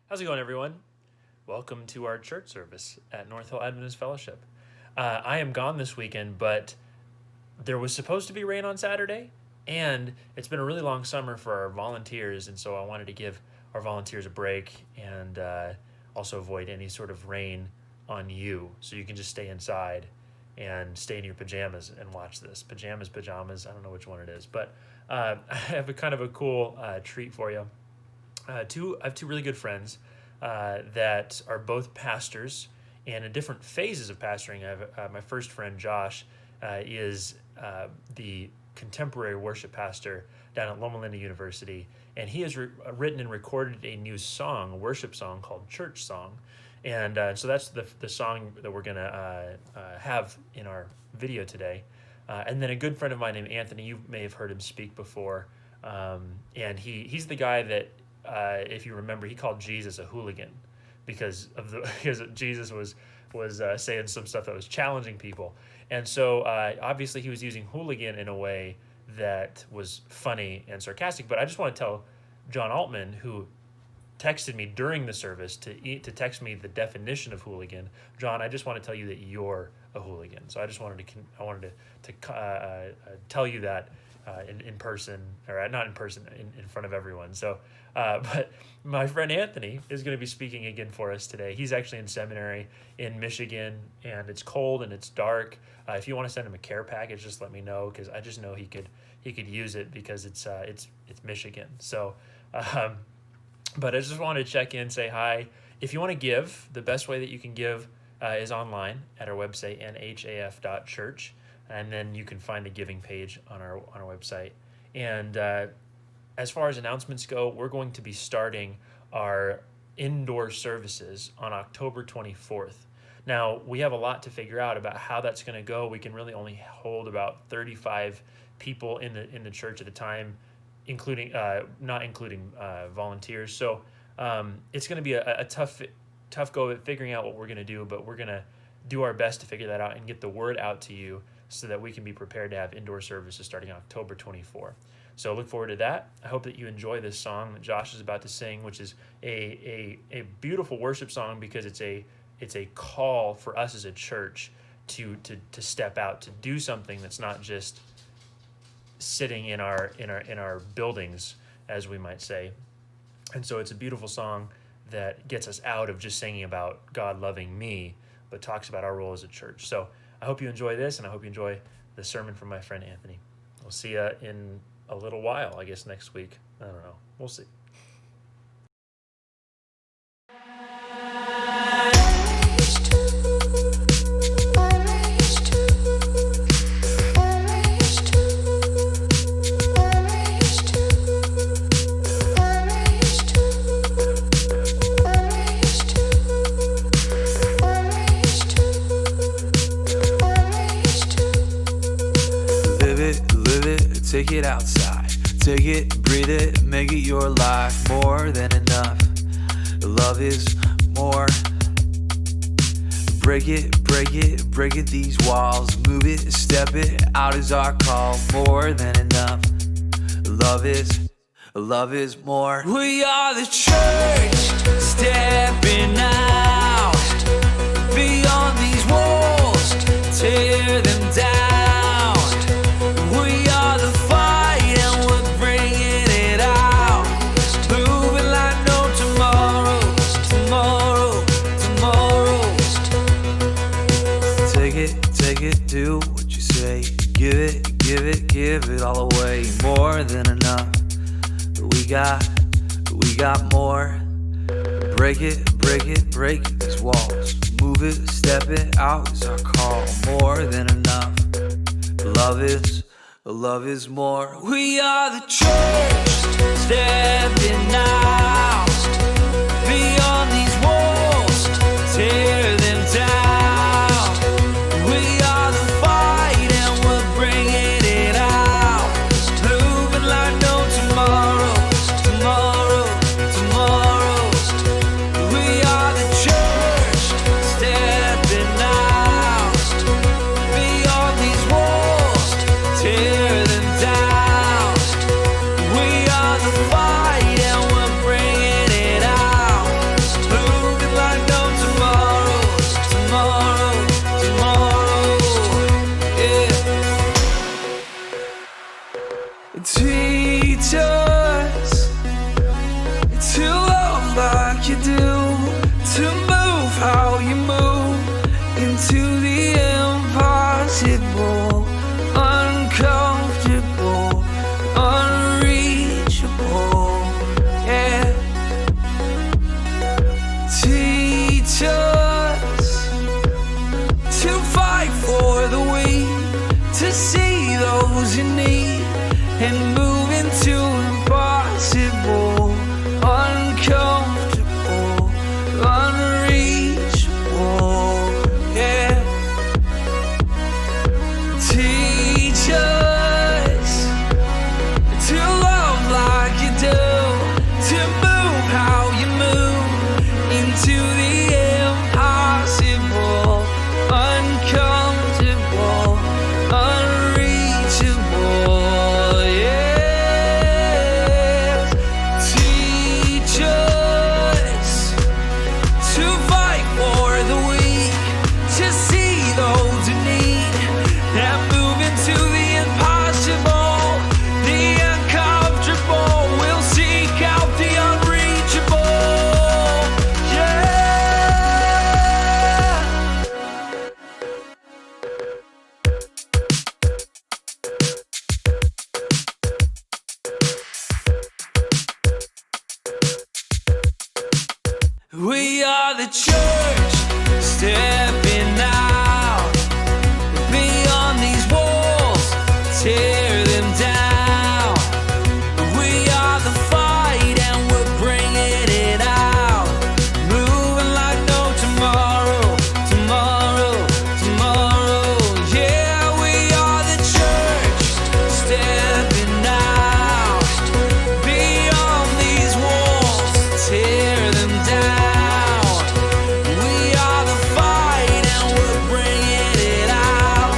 How's it going, everyone? Welcome to our church service at North Hill Adventist Fellowship. I am gone this weekend, but there was supposed to be rain on Saturday, and it's been a really long summer for our volunteers, and so I wanted to give our volunteers a break and also avoid any sort of rain on you, so you can just stay inside and stay in your pajamas and watch this. Pajamas, I don't know which one it is, but I have a kind of a cool treat for you. I have two really good friends that are both pastors and in different phases of pastoring. I have my first friend, Josh, is the contemporary worship pastor down at Loma Linda University, and he has written and recorded a new song, a worship song called Church Song. And so that's the song that we're going to have in our video today. And then a good friend of mine named Anthony, you may have heard him speak before, and he's the guy that, if you remember, he called Jesus a hooligan because Jesus was saying some stuff that was challenging people. And so obviously he was using hooligan in a way that was funny and sarcastic. But I just want to tell John Altman, who texted me during the service to text me the definition of hooligan. John, I just want to tell you that you're a hooligan. So I just wanted to tell you that in person, or not in person, in front of everyone. So, but my friend Anthony is going to be speaking again for us today. He's actually in seminary in Michigan, and it's cold and it's dark. If you want to send him a care package, just let me know, because I just know he could use it because it's Michigan. So, but I just wanted to check in, say hi. If you want to give, the best way that you can give is online at our website, nhaf.church. And then you can find a giving page on our website. And as far as announcements go, we're going to be starting our indoor services on October 24th. Now, we have a lot to figure out about how that's going to go. We can really only hold about 35 people in the church at a time, including not including volunteers. So it's going to be a tough go at figuring out what we're going to do, but we're going to do our best to figure that out and get the word out to you so that we can be prepared to have indoor services starting October 24. So look forward to that. I hope that you enjoy this song that Josh is about to sing, which is a beautiful worship song because it's a call for us as a church to step out, to do something that's not just sitting in our buildings, as we might say. And so it's a beautiful song that gets us out of just singing about God loving me, but talks about our role as a church. So I hope you enjoy this, and I hope you enjoy the sermon from my friend Anthony. We'll see you in a little while, I guess next week. I don't know. We'll see. Take it outside, take it, breathe it, make it your life. More than enough, love is more. Break it, these walls. Move it, step it, out is our call. More than enough, love is more. We are the church, stepping out. Beyond these walls, tear them down. Do what you say, give it all away. More than enough, we got more. Break it, these walls. Move it, step it, out is our call. More than enough, love is more. We are the church, stepping out. Beyond these walls, tear them down. Tear them down. We are the fight and we're bringing like you do, to move how you move into the impossible, uncomfortable, unreachable, yeah. Teach us to fight for the weak, to see those in need, and move into impossible, uncomfortable, unreachable, yeah. Teach us to love like you do, to move how you move into the impossible, uncomfortable, unreachable, yes. Teach us to fight for the weak, to see those in need, and move into the impossible, the uncomfortable. We'll seek out the unreachable, yeah. We are the church, stepping out beyond these walls, tear them down. We are the fight and we're bringing it out, moving like no tomorrow, tomorrow, tomorrow, yeah. We are the church, stepping out beyond these walls, tear them down. We are the fight and we're bringing it out,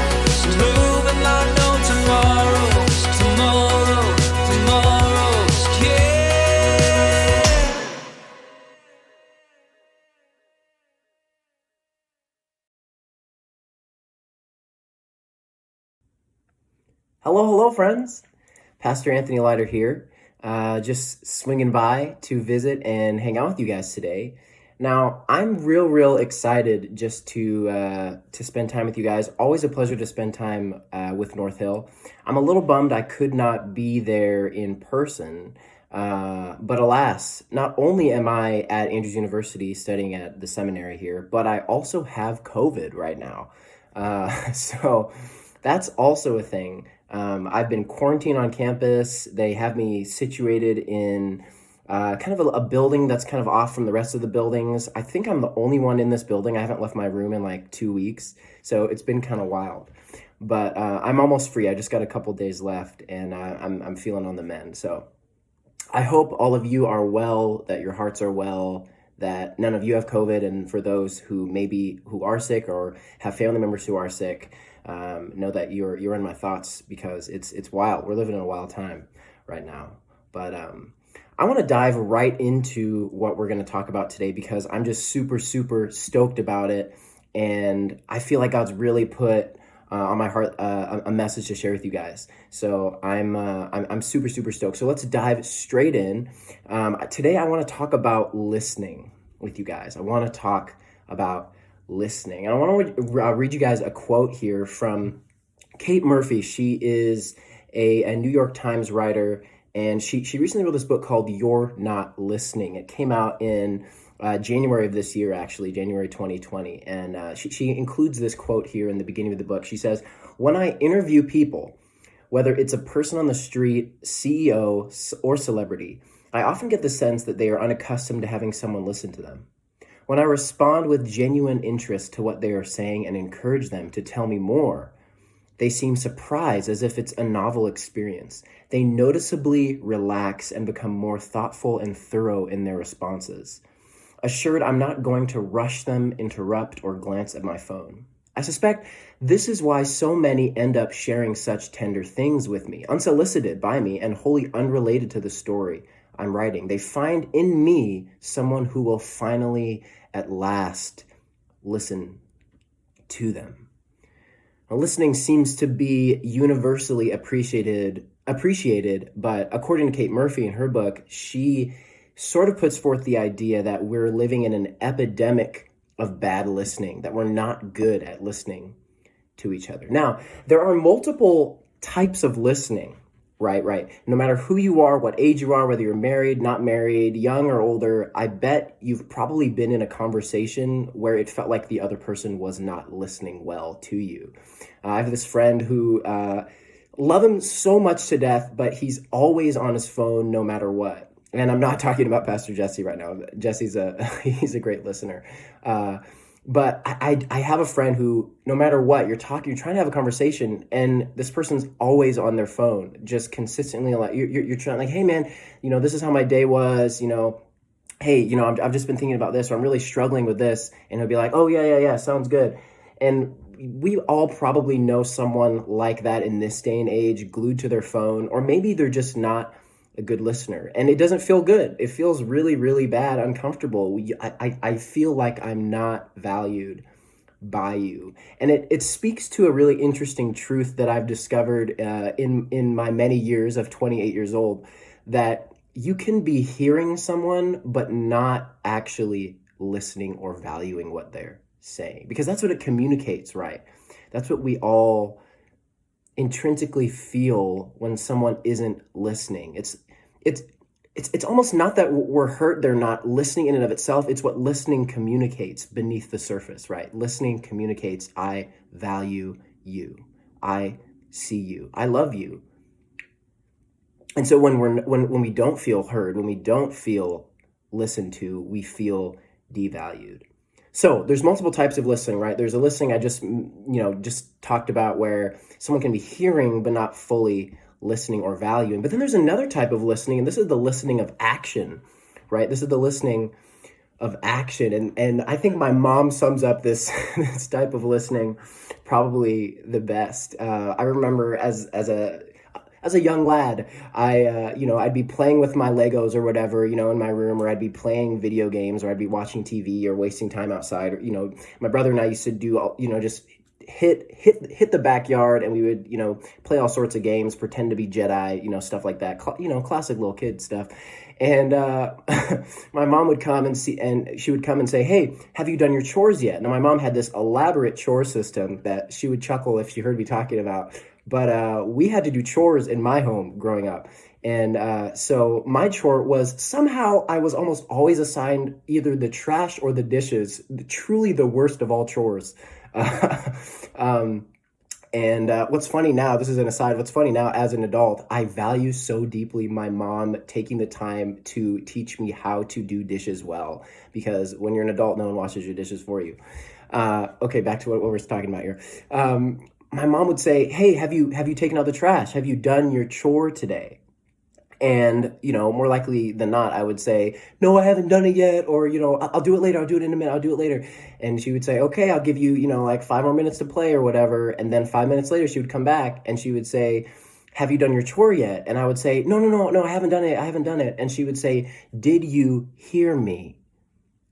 moving like no tomorrow, tomorrow, tomorrow, yeah. Hello, friends. Pastor Anthony Lyder here, just swinging by to visit and hang out with you guys today. Now, I'm real excited just to spend time with you guys. Always a pleasure to spend time with North Hill. I'm a little bummed I could not be there in person, but alas, not only am I at Andrews University studying at the seminary here, but I also have COVID right now. So that's also a thing. I've been quarantined on campus. They have me situated in kind of a building that's kind of off from the rest of the buildings. I think I'm the only one in this building. I haven't left my room in like 2 weeks, so it's been kind of wild. But I'm almost free. I just got a couple days left, and I'm feeling on the mend. So I hope all of you are well, that your hearts are well, that none of you have COVID, and for those who are sick or have family members who are sick, know that you're in my thoughts, because it's wild. We're living in a wild time right now. But I want to dive right into what we're going to talk about today, because I'm just super stoked about it, and I feel like God's really put on my heart a message to share with you guys. So I'm super stoked. So let's dive straight in. Today I want to talk about listening with you guys. I want to talk about listening, and I want to read you guys a quote here from Kate Murphy. She is a New York Times writer, and she recently wrote this book called You're Not Listening. It came out in January of this year, actually, January 2020. And she includes this quote here in the beginning of the book. She says, "When I interview people, whether it's a person on the street, CEO, or celebrity, I often get the sense that they are unaccustomed to having someone listen to them. When I respond with genuine interest to what they are saying and encourage them to tell me more, they seem surprised, as if it's a novel experience. They noticeably relax and become more thoughtful and thorough in their responses. Assured I'm not going to rush them, interrupt, or glance at my phone. I suspect this is why so many end up sharing such tender things with me, unsolicited by me and wholly unrelated to the story I'm writing. They find in me someone who will finally, at last, listen to them." Now, listening seems to be universally appreciated, but according to Kate Murphy in her book, she sort of puts forth the idea that we're living in an epidemic of bad listening, that we're not good at listening to each other. Now, there are multiple types of listening, right? No matter who you are, what age you are, whether you're married, not married, young or older, I bet you've probably been in a conversation where it felt like the other person was not listening well to you. I have this friend who love him so much to death, but he's always on his phone no matter what. And I'm not talking about Pastor Jesse right now. Jesse's he's a great listener. But I have a friend who, no matter what, you're trying to have a conversation, and this person's always on their phone, just consistently. Like you're trying, like, hey man, this is how my day was. Hey, I've just been thinking about this, or I'm really struggling with this, and he'll be like, oh yeah, sounds good. And we all probably know someone like that in this day and age, glued to their phone, or maybe they're just not a good listener, and it doesn't feel good. It feels really, really bad, uncomfortable. I feel like I'm not valued by you. And it speaks to a really interesting truth that I've discovered in my many years of 28 years old, that you can be hearing someone but not actually listening or valuing what they're saying, because that's what it communicates, right? That's what we all intrinsically feel when someone isn't listening. It's almost not that we're hurt they're not listening in and of itself. It's what listening communicates beneath the surface, right? Listening communicates, I value you, I see you, I love you. And so when we don't feel heard, when we don't feel listened to, we feel devalued. So there's multiple types of listening, right? There's a listening I just talked about, where someone can be hearing but not fully listening or valuing. But then there's another type of listening, and this is the listening of action, right? This is the listening of action. And I think my mom sums up this this type of listening probably the best. I remember as a young lad, I'd be playing with my Legos or whatever, in my room, or I'd be playing video games, or I'd be watching TV or wasting time outside. Or, my brother and I used to do, just hit the backyard, and we would, play all sorts of games, pretend to be Jedi, stuff like that, classic little kid stuff. And my mom would come and she would come and say, hey, have you done your chores yet? Now, my mom had this elaborate chore system that she would chuckle if she heard me talking about. But we had to do chores in my home growing up. And so my chore was, somehow I was almost always assigned either the trash or the dishes, truly the worst of all chores. What's funny now, this is an aside, what's funny now as an adult, I value so deeply my mom taking the time to teach me how to do dishes well, because when you're an adult, no one washes your dishes for you. Okay, back to what we're talking about here. My mom would say, hey, have you taken out the trash? Have you done your chore today? And, more likely than not, I would say, no, I haven't done it yet. Or, I'll do it later. I'll do it in a minute. I'll do it later. And she would say, okay, I'll give you, like 5 more minutes to play or whatever. And then 5 minutes later, she would come back and she would say, have you done your chore yet? And I would say, no, I haven't done it. I haven't done it. And she would say, did you hear me?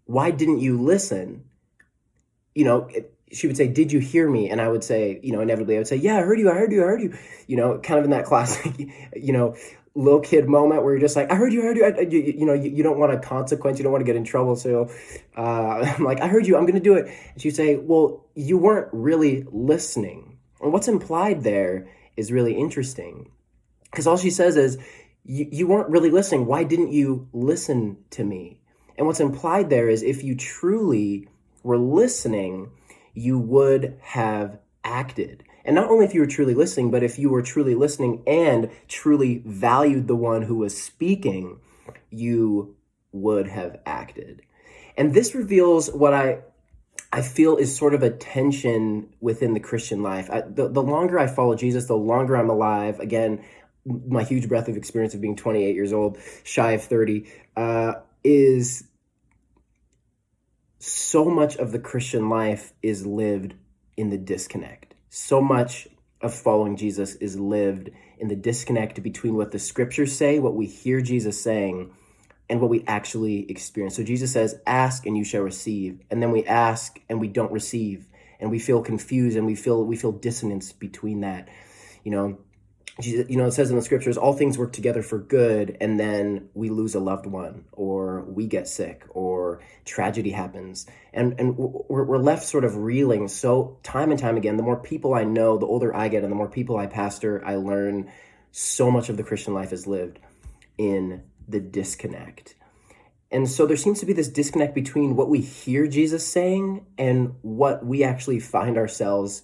Why didn't you listen? She would say, did you hear me? And I would say, inevitably I would say, yeah, I heard you. Kind of in that classic, little kid moment where you're just like, I heard you. You don't want a consequence. You don't want to get in trouble. So I'm like, I heard you. I'm going to do it. And she'd say, well, you weren't really listening. And what's implied there is really interesting, because all she says is, you weren't really listening. Why didn't you listen to me? And what's implied there is, if you truly were listening, you would have acted. And not only if you were truly listening, but if you were truly listening and truly valued the one who was speaking, you would have acted. And this reveals what I feel is sort of a tension within the Christian life. The longer I follow Jesus, the longer I'm alive. Again, my huge breadth of experience of being 28 years old, shy of 30, is so much of the Christian life is lived in the disconnect. So much of following Jesus is lived in the disconnect between what the scriptures say, what we hear Jesus saying, and what we actually experience. So Jesus says, ask and you shall receive. And then we ask and we don't receive. And we feel confused, and we feel dissonance between that. it says in the scriptures, all things work together for good, and then we lose a loved one, or we get sick, or tragedy happens. And we're left sort of reeling. So time and time again, the more people I know, the older I get, and the more people I pastor, I learn so much of the Christian life is lived in the disconnect. And so there seems to be this disconnect between what we hear Jesus saying and what we actually find ourselves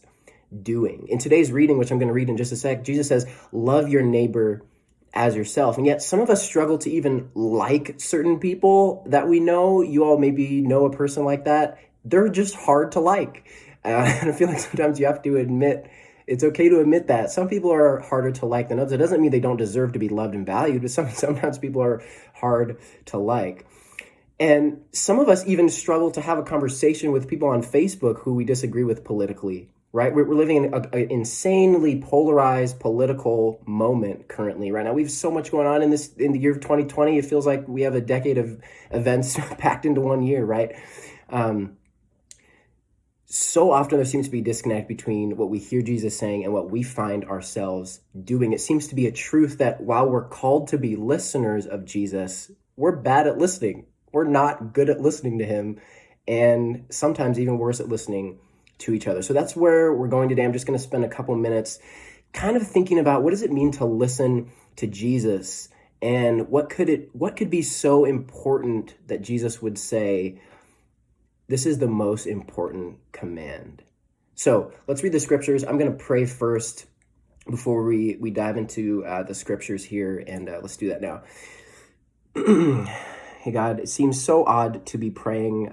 doing. In today's reading, which I'm going to read in just a sec, Jesus says, love your neighbor as yourself. And yet some of us struggle to even like certain people that we know. You all maybe know a person like that. They're just hard to like. And I feel like sometimes you have to admit, it's okay to admit that. Some people are harder to like than others. It doesn't mean they don't deserve to be loved and valued, but sometimes people are hard to like. And some of us even struggle to have a conversation with people on Facebook who we disagree with politically. Right? We're living in an insanely polarized political moment currently. Right now, we have so much going on in the year of 2020. It feels like we have a decade of events packed into 1 year, right? So often there seems to be a disconnect between what we hear Jesus saying and what we find ourselves doing. It seems to be a truth that while we're called to be listeners of Jesus, we're bad at listening. We're not good at listening to him, and sometimes even worse at listening to each other. So that's where we're going today. I'm just going to spend a couple minutes kind of thinking about what does it mean to listen to Jesus, and what could be so important that Jesus would say, this is the most important command. So let's read the scriptures. I'm going to pray first before we dive into the scriptures here, and let's do that now. Hey God, it seems so odd to be praying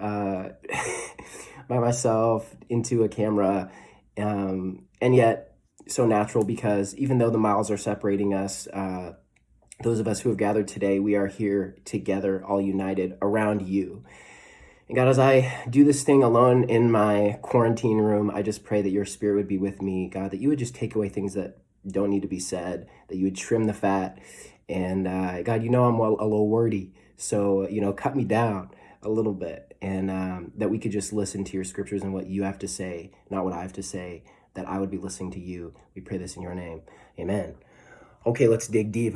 by myself into a camera, and yet so natural, because even though the miles are separating us, those of us who have gathered today, we are here together, all united around you. And God, as I do this thing alone in my quarantine room, I just pray that your spirit would be with me, God, that you would just take away things that don't need to be said, that you would trim the fat. And God, I'm a little wordy, so, cut me down a little bit, and that we could just listen to your scriptures and what you have to say, not what I have to say, that I would be listening to you. We pray this in your name. Amen. Okay, let's dig deep.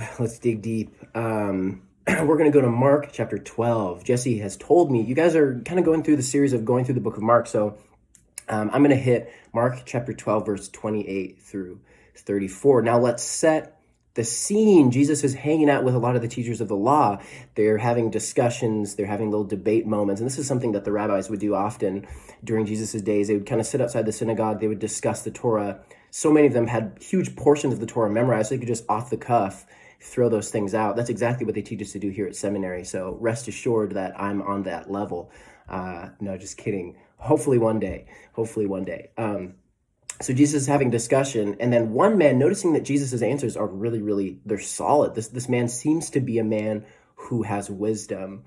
We're going to go to Mark chapter 12. Jesse has told me, you guys are kind of going through the series of going through the book of Mark, so I'm going to hit Mark chapter 12, verse 28 through 34. Now let's set the scene. Jesus is hanging out with a lot of the teachers of the law. They're having discussions. They're having little debate moments. And this is something that the rabbis would do often during Jesus's days. They would kind of sit outside the synagogue. They would discuss the Torah. So many of them had huge portions of the Torah memorized, so they could just off the cuff throw those things out. That's exactly what they teach us to do here at seminary. So rest assured that I'm on that level. No, just kidding. Hopefully one day. So Jesus is having discussion, and then one man, noticing that Jesus's answers are really, they're solid. This man seems to be a man who has wisdom.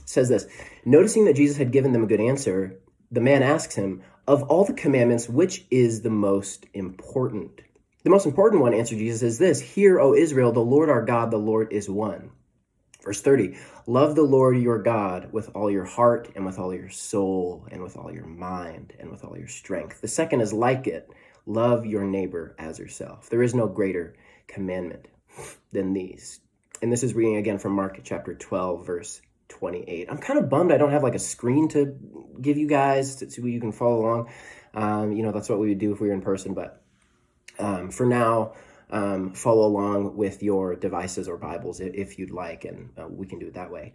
Says this, noticing that Jesus had given them a good answer, the man asks him, of all the commandments, which is the most important? The most important one, answered Jesus, is this, hear, O Israel, the Lord our God, the Lord is one. Verse 30, love the Lord your God with all your heart and with all your soul and with all your mind and with all your strength. The second is like it, love your neighbor as yourself. There is no greater commandment than these. And this is reading again from Mark chapter 12, verse 28. I'm kind of bummed I don't have like a screen to give you guys so you can follow along. That's what we would do if we were in person, but for now, follow along with your devices or Bibles if you'd like, and we can do it that way.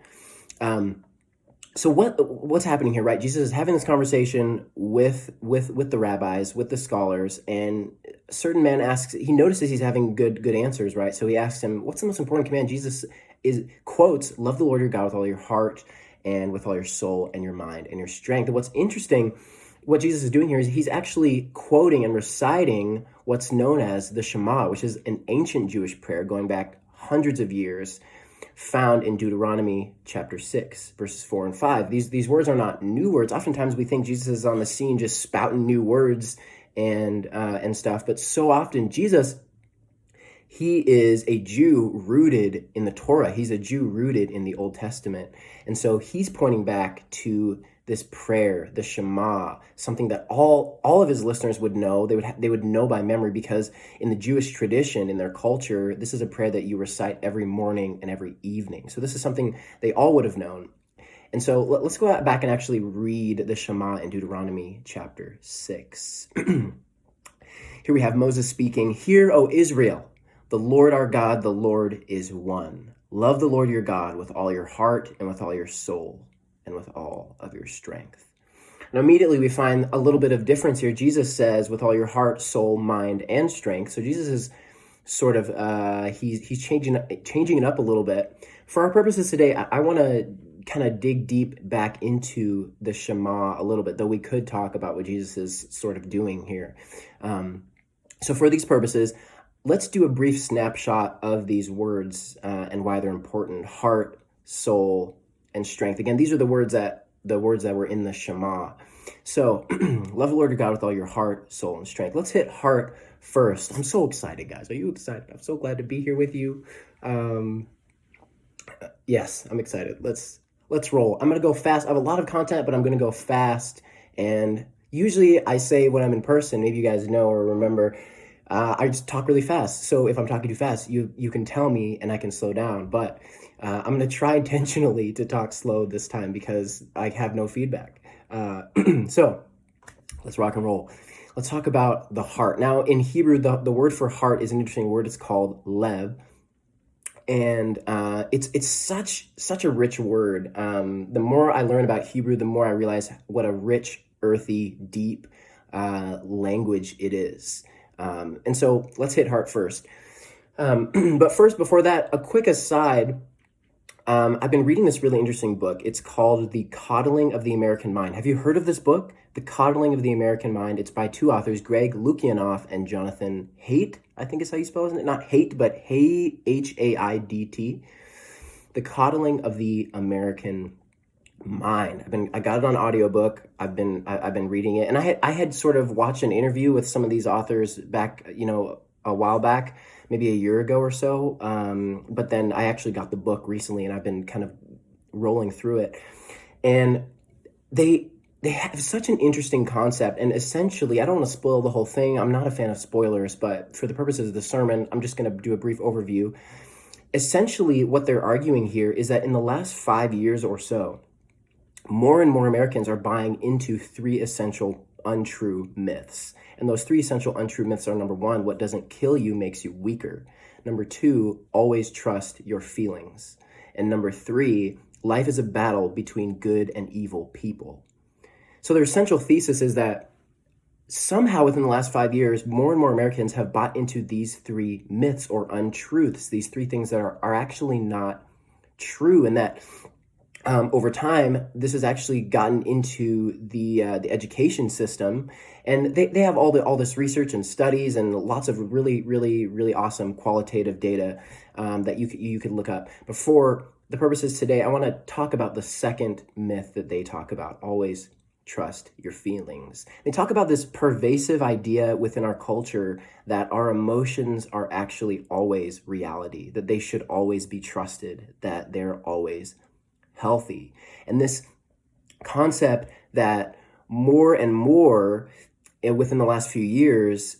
So what's happening here, right? Jesus is having this conversation with the rabbis, with the scholars, and a certain man he notices he's having good answers, right? So he asks him, what's the most important command? Jesus quotes, love the Lord your God with all your heart and with all your soul and your mind and your strength. And what's interesting, what Jesus is doing here is he's actually quoting and reciting what's known as the Shema, which is an ancient Jewish prayer going back hundreds of years, found in Deuteronomy chapter 6, verses 4 and 5. These words are not new words. Oftentimes we think Jesus is on the scene just spouting new words and stuff, but so often Jesus, he is a Jew rooted in the Torah. He's a Jew rooted in the Old Testament. And so he's pointing back to this prayer, the Shema, something that all of his listeners would know. They would know by memory, because in the Jewish tradition, in their culture, this is a prayer that you recite every morning and every evening. So this is something they all would have known. And so let's go back and actually read the Shema in Deuteronomy chapter 6. Here we have Moses speaking, "Hear, O Israel, the Lord our God, the Lord is one. Love the Lord your God with all your heart and with all your soul and with all of your strength." Now, immediately we find a little bit of difference here. Jesus says, with all your heart, soul, mind, and strength. So Jesus is sort of, he's changing it up a little bit. For our purposes today, I want to kind of dig deep back into the Shema a little bit, though we could talk about what Jesus is sort of doing here. So for these purposes, let's do a brief snapshot of these words and why they're important: heart, soul, and strength. Again, these are the words that were in the Shema. So, love the Lord your God with all your heart, soul, and strength. Let's hit heart first. I'm so excited, guys. Are you excited? I'm so glad to be here with you. Yes, I'm excited. Let's roll. I'm gonna go fast. I have a lot of content, but I'm gonna go fast. And usually I say when I'm in person, maybe you guys know or remember, I just talk really fast. So if I'm talking too fast, you can tell me and I can slow down. But I'm going to try intentionally to talk slow this time because I have no feedback. So let's rock and roll. Let's talk about the heart. Now, in Hebrew, the word for heart is an interesting word. It's called lev. And it's such a rich word. The more I learn about Hebrew, the more I realize what a rich, earthy, deep language it is. And so let's hit heart first. But first, before that, a quick aside. I've been reading this really interesting book. It's called The Coddling of the American Mind. Have you heard of this book? The Coddling of the American Mind. It's by two authors, Greg Lukianoff and Jonathan Haidt, I think is how you spell it. Not Haidt, but Haidt. The Coddling of the American Mind. I got it on audiobook. I've been reading it, and I had sort of watched an interview with some of these authors back, a while back, maybe a year ago or so. But then I actually got the book recently, and I've been kind of rolling through it. And they have such an interesting concept. And essentially, I don't want to spoil the whole thing. I'm not a fan of spoilers, but for the purposes of the sermon, I'm just going to do a brief overview. Essentially, what they're arguing here is that in the last 5 years or so, more and more Americans are buying into three essential untrue myths. And those three essential untrue myths are: number one, what doesn't kill you makes you weaker. Number two, always trust your feelings. And number three, life is a battle between good and evil people. So their essential thesis is that somehow within the last 5 years, more and more Americans have bought into these three myths or untruths, these three things that are actually not true, and that over time, this has actually gotten into the education system, and they have all this research and studies and lots of really, really, really awesome qualitative data that you could look up. But for the purposes today, I want to talk about the second myth that they talk about: always trust your feelings. They talk about this pervasive idea within our culture that our emotions are actually always reality, that they should always be trusted, that they're always healthy. And this concept that more and more within the last few years,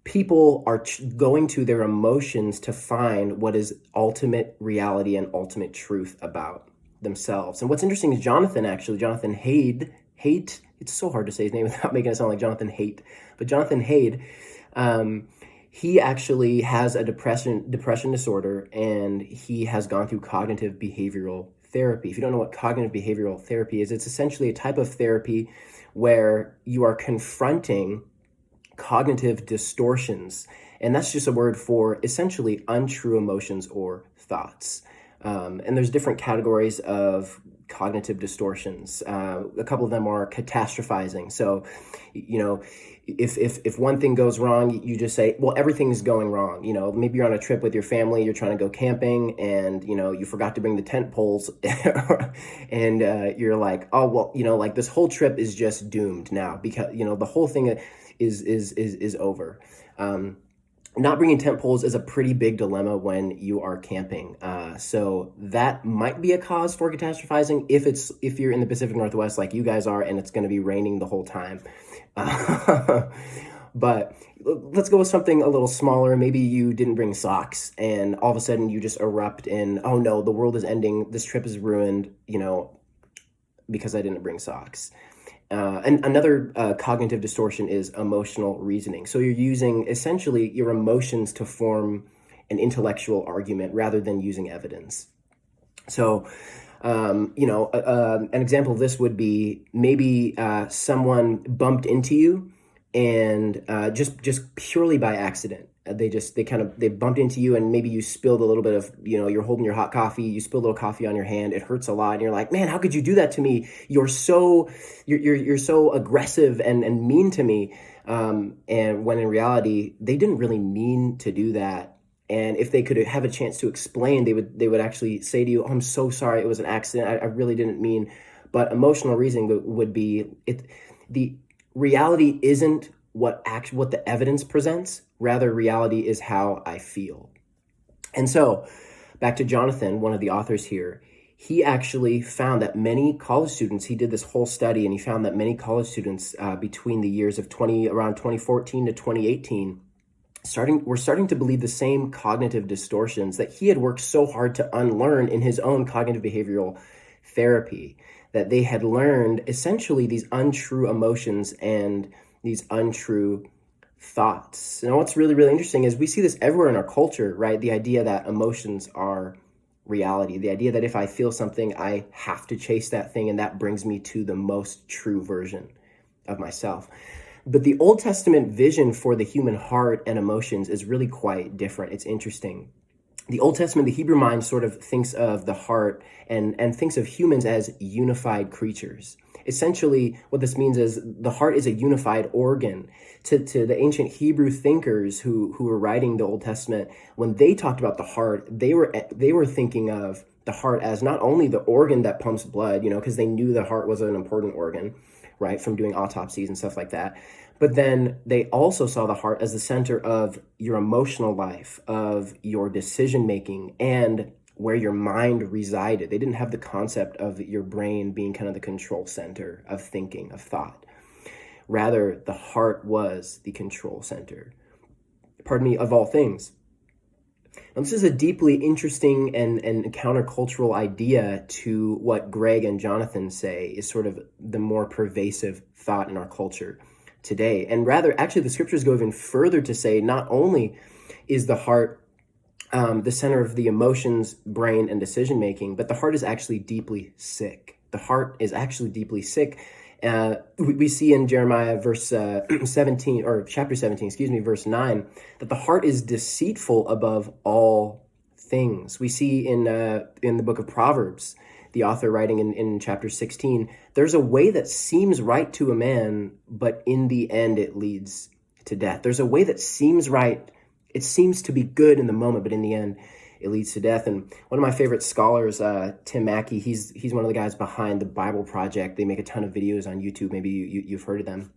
people are going to their emotions to find what is ultimate reality and ultimate truth about themselves. And what's interesting is Jonathan Haidt, it's so hard to say his name without making it sound like Jonathan Haidt, but Jonathan Haidt, he actually has a depression disorder, and he has gone through cognitive behavioral therapy. If you don't know what cognitive behavioral therapy is, it's essentially a type of therapy where you are confronting cognitive distortions. And that's just a word for essentially untrue emotions or thoughts. And there's different categories of cognitive distortions. A couple of them are catastrophizing. So, if one thing goes wrong, you just say, well, everything's going wrong. Maybe you're on a trip with your family, you're trying to go camping, and, you forgot to bring the tent poles, and you're like, oh, well, like this whole trip is just doomed now because, the whole thing is over. not bringing tent poles is a pretty big dilemma when you are camping. So that might be a cause for catastrophizing if you're in the Pacific Northwest like you guys are and it's going to be raining the whole time. But let's go with something a little smaller. Maybe you didn't bring socks and all of a sudden you just erupt in, oh no, the world is ending. This trip is ruined, because I didn't bring socks. And another cognitive distortion is emotional reasoning. So you're using essentially your emotions to form an intellectual argument rather than using evidence. So, an example of this would be maybe someone bumped into you and just purely by accident. They bumped into you and maybe you spilled a little bit of, you're holding your hot coffee, you spilled a little coffee on your hand, it hurts a lot. And you're like, man, how could you do that to me? You're so aggressive and mean to me. And when in reality, they didn't really mean to do that. And if they could have a chance to explain, they would actually say to you, oh, I'm so sorry, it was an accident. I really didn't mean. But emotional reasoning would be the reality isn't what the evidence presents. Rather, reality is how I feel. And so, back to Jonathan, one of the authors here, he actually found that many college students, he did this whole study, and he found that many college students between the years of around 2014 to 2018, were starting to believe the same cognitive distortions that he had worked so hard to unlearn in his own cognitive behavioral therapy, that they had learned essentially these untrue emotions and these untrue thoughts. And what's really, really interesting is we see this everywhere in our culture, right? The idea that emotions are reality, the idea that if I feel something, I have to chase that thing, and that brings me to the most true version of myself. But the Old Testament vision for the human heart and emotions is really quite different. It's interesting. The Old Testament, the Hebrew mind sort of thinks of the heart and thinks of humans as unified creatures. Essentially, what this means is the heart is a unified organ. To the ancient Hebrew thinkers who were writing the Old Testament, when they talked about the heart, they were thinking of the heart as not only the organ that pumps blood, because they knew the heart was an important organ, right, from doing autopsies and stuff like that. But then they also saw the heart as the center of your emotional life, of your decision making, and where your mind resided. They didn't have the concept of your brain being kind of the control center of thinking, of thought. Rather, the heart was the control center, of all things. Now, this is a deeply interesting and countercultural idea to what Greg and Jonathan say is sort of the more pervasive thought in our culture today. And rather, actually, the scriptures go even further to say not only is the heart the center of the emotions, brain, and decision-making, but the heart is actually deeply sick. The heart is actually deeply sick. We see in Jeremiah chapter 17, verse 9, that the heart is deceitful above all things. We see in the book of Proverbs, the author writing in chapter 16, there's a way that seems right to a man, but in the end it leads to death. There's a way that seems right. It seems to be good in the moment, but in the end, it leads to death. And one of my favorite scholars, Tim Mackey, he's one of the guys behind the Bible Project. They make a ton of videos on YouTube. Maybe you've heard of them.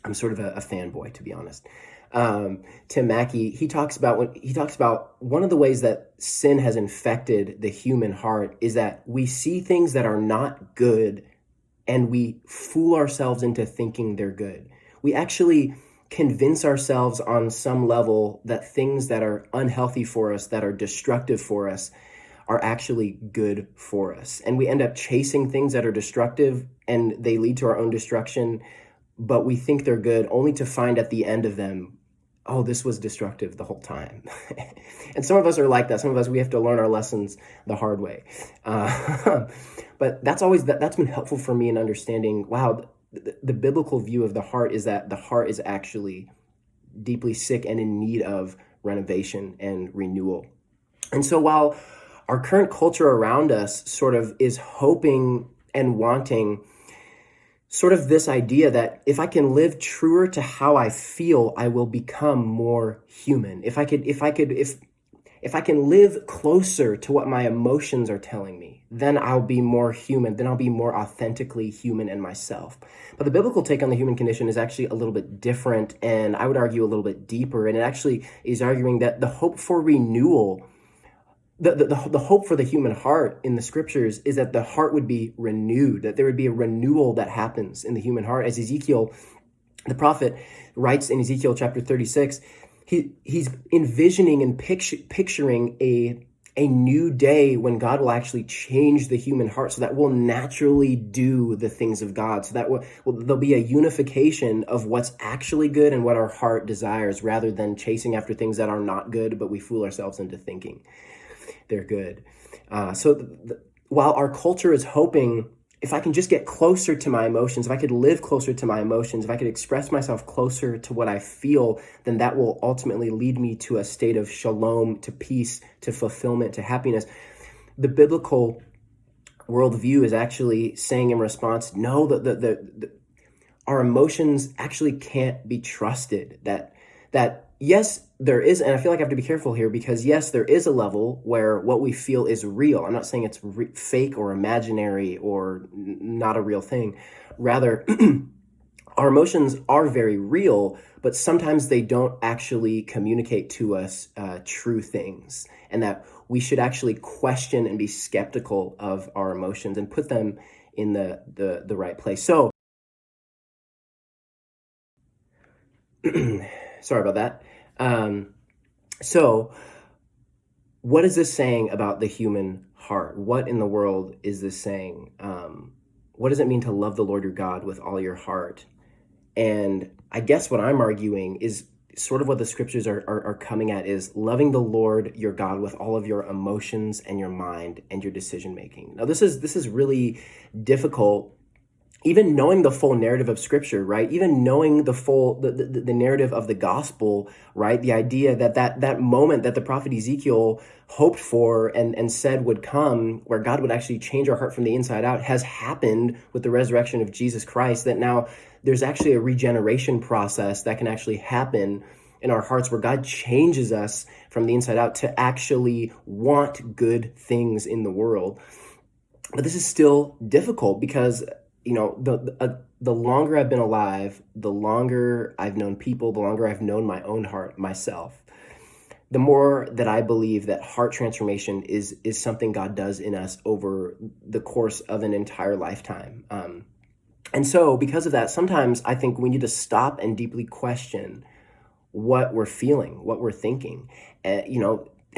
I'm sort of a fanboy, to be honest. Tim Mackey, he talks about one of the ways that sin has infected the human heart is that we see things that are not good, and we fool ourselves into thinking they're good. We actually convince ourselves on some level that things that are unhealthy for us, that are destructive for us, are actually good for us. And we end up chasing things that are destructive, and they lead to our own destruction, but we think they're good only to find at the end of them, oh, this was destructive the whole time. And some of us are like that. Some of us, we have to learn our lessons the hard way. But that's been helpful for me in understanding, wow, the biblical view of the heart is that the heart is actually deeply sick and in need of renovation and renewal. And so while our current culture around us sort of is hoping and wanting sort of this idea that if I can live truer to how I feel, I will become more human. If if I can live closer to what my emotions are telling me, then I'll be more human. Then I'll be more authentically human in myself. But the biblical take on the human condition is actually a little bit different, and I would argue a little bit deeper. And it actually is arguing that the hope for renewal, the hope for the human heart in the scriptures is that the heart would be renewed, that there would be a renewal that happens in the human heart. As Ezekiel, the prophet, writes in Ezekiel chapter 36, he's envisioning and picturing a new day when God will actually change the human heart so that we'll naturally do the things of God, so that there'll be a unification of what's actually good and what our heart desires, rather than chasing after things that are not good, but we fool ourselves into thinking they're good. While our culture is hoping, if I can just get closer to my emotions, if I could live closer to my emotions, if I could express myself closer to what I feel, then that will ultimately lead me to a state of shalom, to peace, to fulfillment, to happiness. The biblical worldview is actually saying in response, no, our emotions actually can't be trusted. That yes, there is, and I feel like I have to be careful here, because yes, there is a level where what we feel is real. I'm not saying it's fake or imaginary or not a real thing. Rather, our emotions are very real, but sometimes they don't actually communicate to us true things, and that we should actually question and be skeptical of our emotions and put them in the right place. So, sorry about that. So what is this saying about the human heart? What in the world is this saying? What does it mean to love the Lord your God with all your heart? And I guess what I'm arguing is sort of what the scriptures are coming at, is loving the Lord your God with all of your emotions and your mind and your decision making. Now, this is really difficult. Even knowing the full narrative of scripture, right? Even knowing the full, the narrative of the gospel, right? The idea that moment that the prophet Ezekiel hoped for and said would come, where God would actually change our heart from the inside out, has happened with the resurrection of Jesus Christ. That now there's actually a regeneration process that can actually happen in our hearts, where God changes us from the inside out to actually want good things in the world. But this is still difficult because, the longer I've been alive, the longer I've known people, the longer I've known my own heart myself, the more that I believe that heart transformation is something God does in us over the course of an entire lifetime. And so because of that, sometimes I think we need to stop and deeply question what we're feeling, what we're thinking.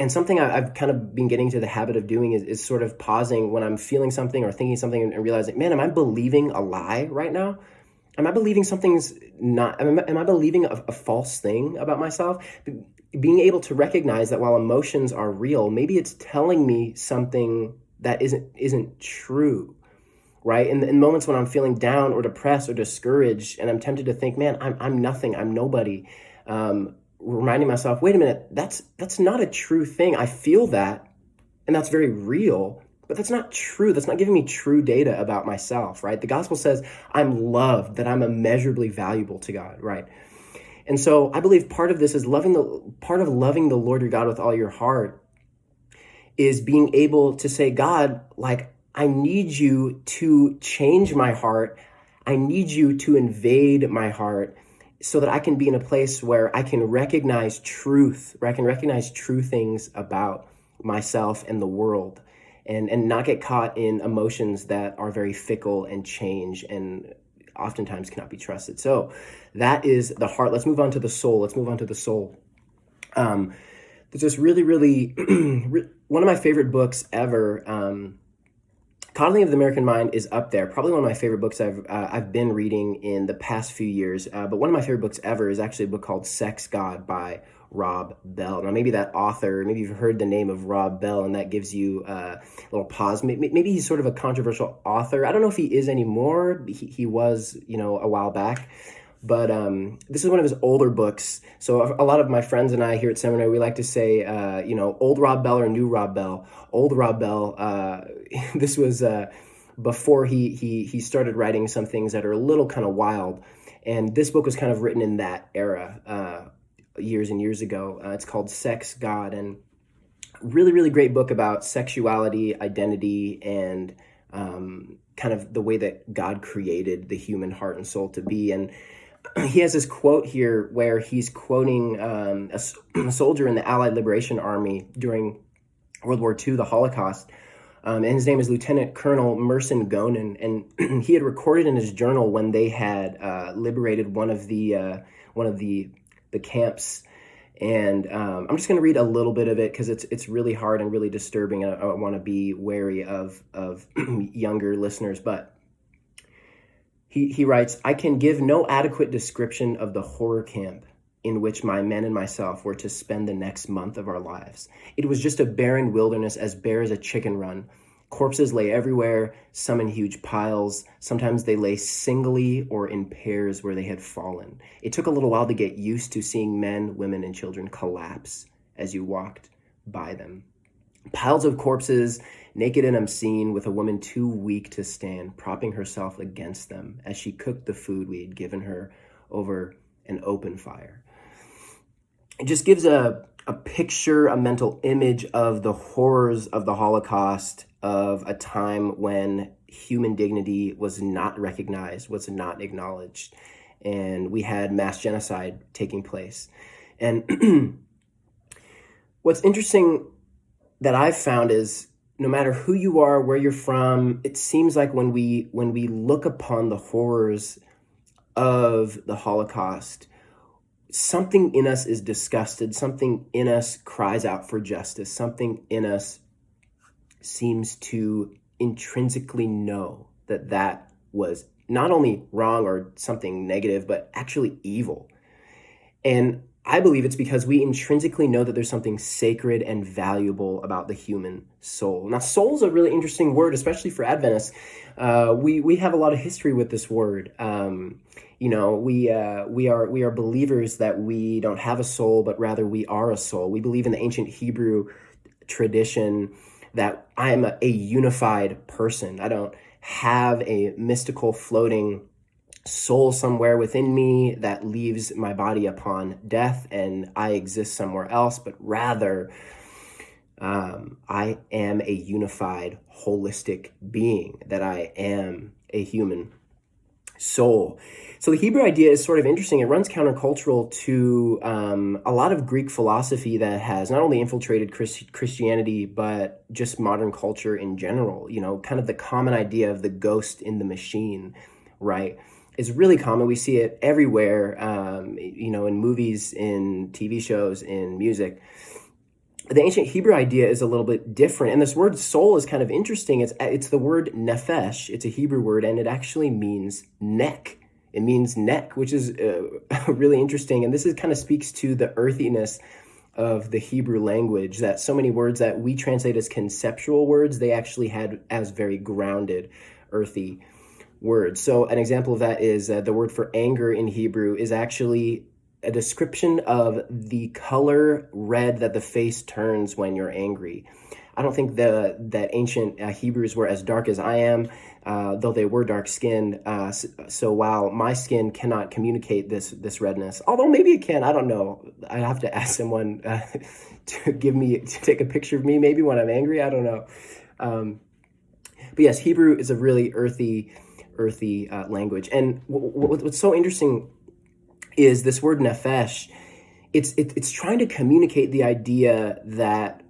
And something I've kind of been getting to the habit of doing is sort of pausing when I'm feeling something or thinking something and realizing, man, am I believing a lie right now? Am I believing something's not, am I believing a false thing about myself? Being able to recognize that while emotions are real, maybe it's telling me something that isn't true, right? In moments when I'm feeling down or depressed or discouraged, and I'm tempted to think, man, I'm nothing, I'm nobody. Reminding myself, wait a minute, that's not a true thing. I feel that, and that's very real, but that's not true. That's not giving me true data about myself, right? The gospel says I'm loved, that I'm immeasurably valuable to God, right? And so I believe part of this is loving the Lord your God with all your heart is being able to say, God, like, I need you to change my heart. I need you to invade my heart, so that I can be in a place where I can recognize truth, where I can recognize true things about myself and the world, and not get caught in emotions that are very fickle and change and oftentimes cannot be trusted. So that is the heart. Let's move on to the soul. There's this really, really, one of my favorite books ever, Coddling of the American Mind is up there. Probably one of my favorite books I've been reading in the past few years. But one of my favorite books ever is actually a book called Sex, God by Rob Bell. Now, maybe that author, maybe you've heard the name of Rob Bell, and that gives you a little pause. Maybe he's sort of a controversial author. I don't know if he is anymore. He was, a while back. But this is one of his older books. So a lot of my friends and I here at seminary, we like to say, old Rob Bell or new Rob Bell. Old Rob Bell, this was before he started writing some things that are a little kind of wild. And this book was kind of written in that era, years and years ago. It's called Sex, God. And Really, really great book about sexuality, identity, and kind of the way that God created the human heart and soul to be. And he has this quote here where he's quoting a soldier in the Allied Liberation Army during World War II, the Holocaust. And his name is Lieutenant Colonel Merson Gonen, and he had recorded in his journal when they had liberated one of the camps. And I'm just going to read a little bit of it because it's really hard and really disturbing. I want to be wary of younger listeners, but he writes, "I can give no adequate description of the horror camp in which my men and myself were to spend the next month of our lives. It was just a barren wilderness, as bare as a chicken run. Corpses lay everywhere, some in huge piles. Sometimes they lay singly or in pairs where they had fallen. It took a little while to get used to seeing men, women, and children collapse as you walked by them. Piles of corpses, naked and obscene, with a woman too weak to stand, propping herself against them as she cooked the food we had given her over an open fire." It just gives a picture, a mental image of the horrors of the Holocaust, of a time when human dignity was not recognized, was not acknowledged, and we had mass genocide taking place. And what's interesting that I've found is no matter who you are, where you're from, it seems like when we look upon the horrors of the Holocaust, something in us is disgusted, something in us cries out for justice, something in us seems to intrinsically know that that was not only wrong or something negative, but actually evil. And I believe it's because we intrinsically know that there's something sacred and valuable about the human soul. Now, soul is a really interesting word, especially for Adventists. We have a lot of history with this word. We are believers that we don't have a soul, but rather we are a soul. We believe in the ancient Hebrew tradition that I am a unified person. I don't have a mystical floating soul somewhere within me that leaves my body upon death and I exist somewhere else, but rather I am a unified, holistic being, that I am a human soul. So the Hebrew idea is sort of interesting. It runs countercultural to a lot of Greek philosophy that has not only infiltrated Christianity, but just modern culture in general. Kind of the common idea of the ghost in the machine, right? Is really common. We see it everywhere, in movies, in TV shows, in music. The ancient Hebrew idea is a little bit different. And this word soul is kind of interesting. It's the word nephesh. It's a Hebrew word, and it actually means neck. It means neck, which is really interesting. And this kind of speaks to the earthiness of the Hebrew language, that so many words that we translate as conceptual words, they actually had as very grounded, earthy words. So an example of that is the word for anger in Hebrew is actually a description of the color red that the face turns when you're angry. I don't think that ancient Hebrews were as dark as I am, though they were dark-skinned. So while my skin cannot communicate this redness, although maybe it can, I don't know. I'd have to ask someone to take a picture of me maybe when I'm angry. I don't know. But yes, Hebrew is a really earthy language. And what's so interesting is this word nephesh. It's trying to communicate the idea that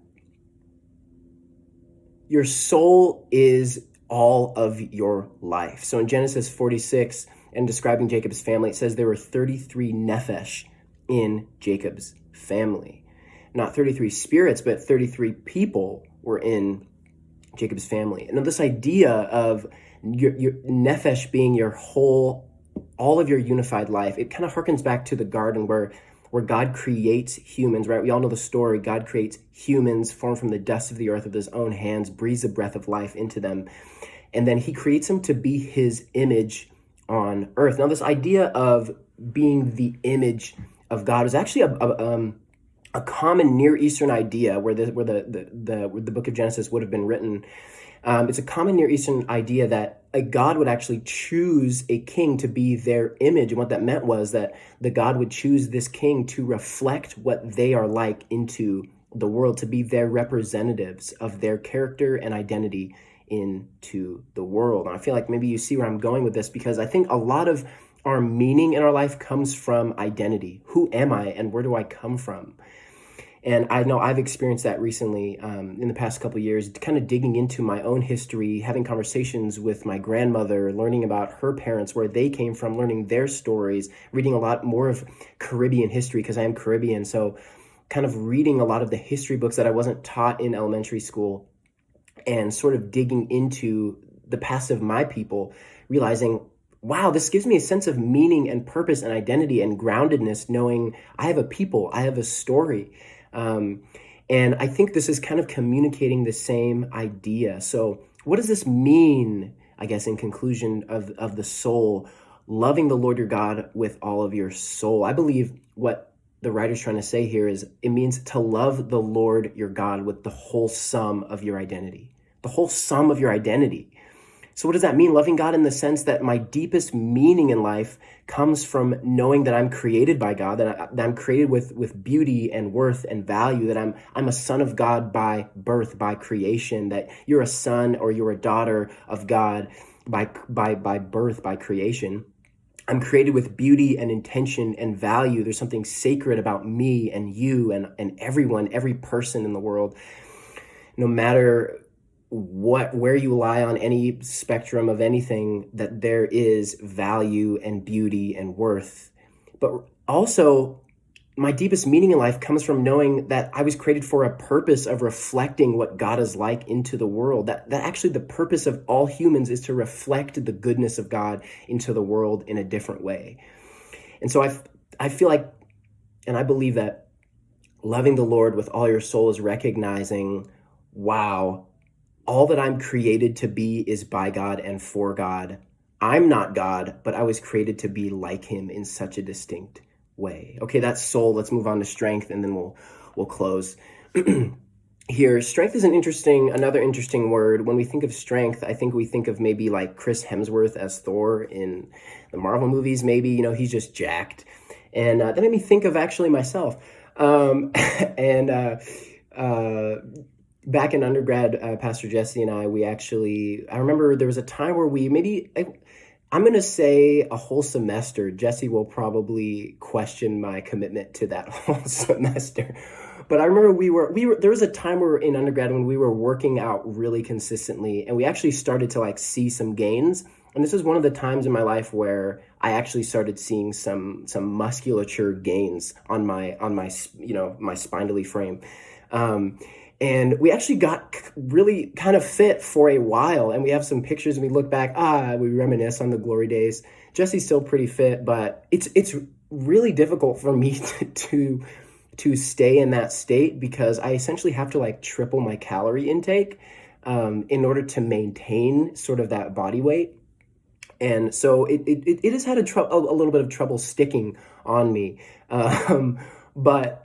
your soul is all of your life. So in Genesis 46, and describing Jacob's family, it says there were 33 nephesh in Jacob's family. Not 33 spirits, but 33 people were in Jacob's family. And this idea of your nephesh being your whole, all of your unified life, it kind of harkens back to the garden where God creates humans, right? We all know the story. God creates humans formed from the dust of the earth with his own hands, breathes the breath of life into them. And then he creates them to be his image on earth. Now, this idea of being the image of God is actually a common Near Eastern idea where the book of Genesis would have been written. It's a common Near Eastern idea that a God would actually choose a king to be their image. And what that meant was that the God would choose this king to reflect what they are like into the world, to be their representatives of their character and identity into the world. And I feel like maybe you see where I'm going with this, because I think a lot of our meaning in our life comes from identity. Who am I and where do I come from? And I know I've experienced that recently in the past couple of years, kind of digging into my own history, having conversations with my grandmother, learning about her parents, where they came from, learning their stories, reading a lot more of Caribbean history because I am Caribbean. So kind of reading a lot of the history books that I wasn't taught in elementary school, and sort of digging into the past of my people, realizing, wow, this gives me a sense of meaning and purpose and identity and groundedness, knowing I have a people, I have a story. And I think this is kind of communicating the same idea. So what does this mean, I guess, in conclusion of the soul, loving the Lord your God with all of your soul? I believe what the writer's trying to say here is it means to love the Lord your God with the whole sum of your identity, the whole sum of your identity. So what does that mean? Loving God in the sense that my deepest meaning in life comes from knowing that I'm created by God, that I'm created with beauty and worth and value, that I'm a son of God by birth, by creation, that you're a son or you're a daughter of God by birth, by creation. I'm created with beauty and intention and value. There's something sacred about me and you and everyone, every person in the world, no matter where you lie on any spectrum of anything, that there is value and beauty and worth. But also, my deepest meaning in life comes from knowing that I was created for a purpose of reflecting what God is like into the world. That actually the purpose of all humans is to reflect the goodness of God into the world in a different way. And so I feel like, and I believe that loving the Lord with all your soul is recognizing, wow, all that I'm created to be is by God and for God. I'm not God, but I was created to be like him in such a distinct way. Okay, that's soul. Let's move on to strength, and then we'll close. Here, strength is another interesting word. When we think of strength, I think we think of maybe like Chris Hemsworth as Thor in the Marvel movies. Maybe, he's just jacked. And that made me think of actually myself. Back in undergrad, Pastor Jesse and I remember there was a time where I'm going to say a whole semester. Jesse will probably question my commitment to that whole semester. But I remember there was a time where in undergrad when we were working out really consistently, and we actually started to see some gains. And this is one of the times in my life where I actually started seeing some musculature gains on my my spindly frame. And we actually got really kind of fit for a while. And we have some pictures and we look back, we reminisce on the glory days. Jesse's still pretty fit, but it's really difficult for me to stay in that state, because I essentially have to triple my calorie intake in order to maintain sort of that body weight. And so it has had a little bit of trouble sticking on me. But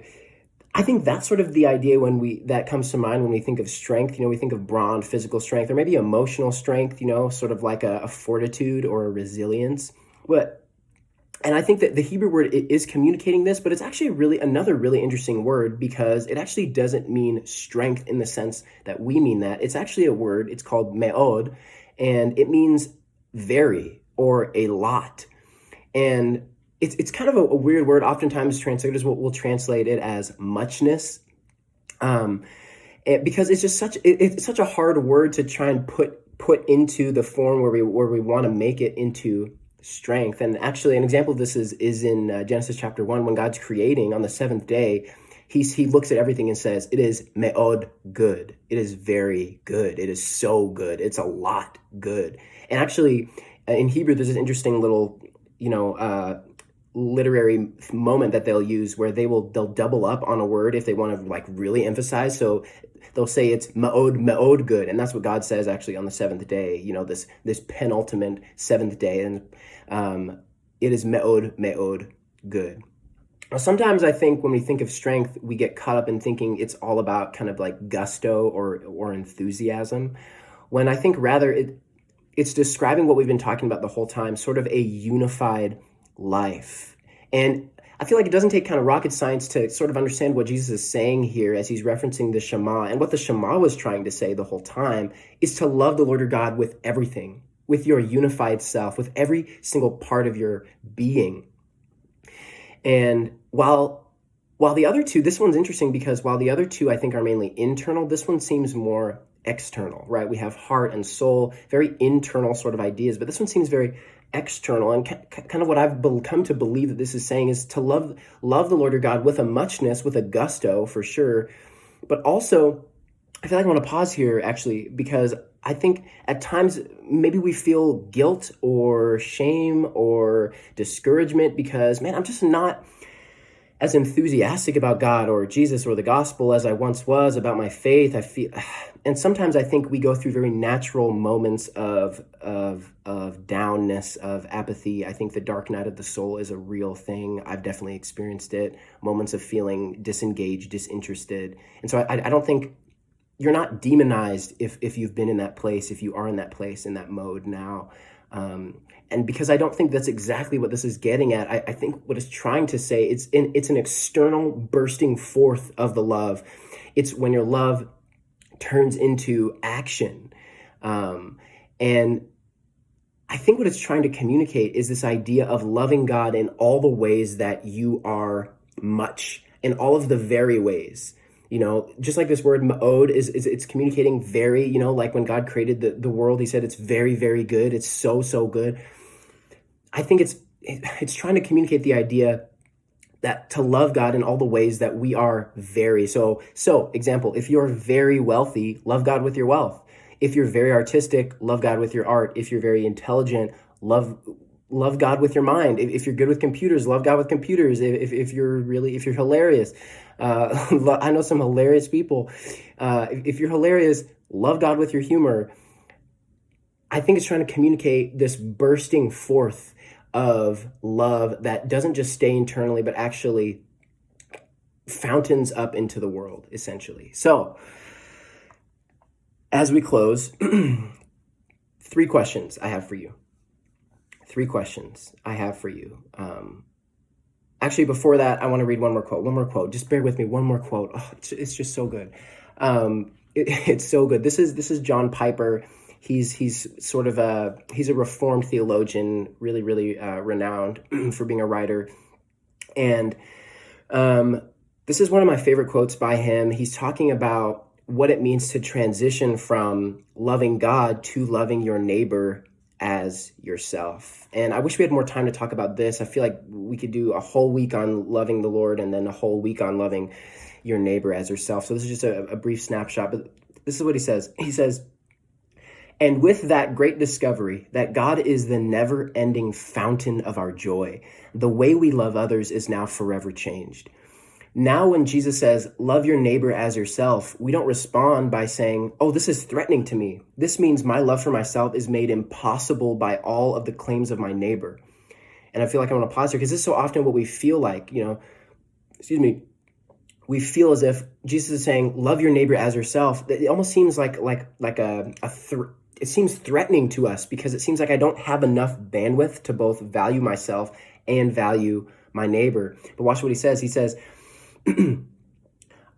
I think that's sort of the idea that comes to mind when we think of strength. We think of brawn, physical strength, or maybe emotional strength, sort of like a fortitude or a resilience. And I think that the Hebrew word is communicating this, but it's actually another really interesting word, because it actually doesn't mean strength in the sense that we mean that. It's actually a word, it's called me'od, and it means very or a lot. And it's kind of a weird word. Oftentimes translators will translate it as muchness, because it's just such a hard word to try and put into the form where we want to make it into strength. And actually, an example of this is in Genesis chapter 1, when God's creating on the seventh day. He looks at everything and says, it is me'od good. It is very good. It is so good. It's a lot good. And actually, in Hebrew, there's this interesting little, literary moment that they'll use where they'll double up on a word if they want to really emphasize. So they'll say it's me'od good, and that's what God says actually on the seventh day. This penultimate seventh day, and it is me'od good. Now, sometimes I think when we think of strength, we get caught up in thinking it's all about kind of gusto or enthusiasm, when I think rather it's describing what we've been talking about the whole time, sort of a unified life. And I feel like it doesn't take kind of rocket science to sort of understand what Jesus is saying here as he's referencing the Shema. And what the Shema was trying to say the whole time is to love the Lord your God with everything, with your unified self, with every single part of your being. And while the other two, this one's interesting because while the other two I think are mainly internal, this one seems more external, right? We have heart and soul, very internal sort of ideas, but this one seems very external. And kind of what I've come to believe that this is saying is to love the Lord your God with a muchness, with a gusto for sure. But also, I feel like I want to pause here actually, because I think at times maybe we feel guilt or shame or discouragement because, man, I'm just not as enthusiastic about God or Jesus or the gospel as I once was about my faith. I feel, and sometimes I think we go through very natural moments of downness, of apathy. I think the dark night of the soul is a real thing. I've definitely experienced it. Moments of feeling disengaged, disinterested. And so I don't think you're not demonized if you've been in that place, if you are in that place, in that mode now. And because I don't think that's exactly what this is getting at, I think what it's trying to say, it's an external bursting forth of the love. It's when your love turns into action. And I think what it's trying to communicate is this idea of loving God in all the ways that you are much, in all of the very ways. You know, just like this word ma'od is it's communicating very, you know, like when God created the world, he said it's very, very good. It's so, so good. I think it's trying to communicate the idea that to love God in all the ways that we are very. So example, if you're very wealthy, love God with your wealth. If you're very artistic, love God with your art. If you're very intelligent, love God with your mind. If you're good with computers, love God with computers. If you're hilarious, I know some hilarious people. If you're hilarious, love God with your humor. I think it's trying to communicate this bursting forth of love that doesn't just stay internally, but actually fountains up into the world, essentially. So, as we close, 3 questions I have for you. Actually, before that, I want to read one more quote. Just bear with me. One more quote. Oh, it's just so good. It's so good. This is John Piper. He's sort of a Reformed theologian, really, really renowned for being a writer. And this is one of my favorite quotes by him. He's talking about what it means to transition from loving God to loving your neighbor as yourself. And I wish we had more time to talk about this. I feel like we could do a whole week on loving the Lord and then a whole week on loving your neighbor as yourself. So this is just a brief snapshot, but this is what he says. He says, "And with that great discovery that God is the never-ending fountain of our joy, the way we love others is now forever changed. Now when Jesus says, love your neighbor as yourself, we don't respond by saying, oh, this is threatening to me. This means my love for myself is made impossible by all of the claims of my neighbor." And I feel like I want to pause here because this is so often what we feel like, we feel as if Jesus is saying, love your neighbor as yourself. It almost seems like it seems threatening to us because it seems like I don't have enough bandwidth to both value myself and value my neighbor. But watch what he says. He says,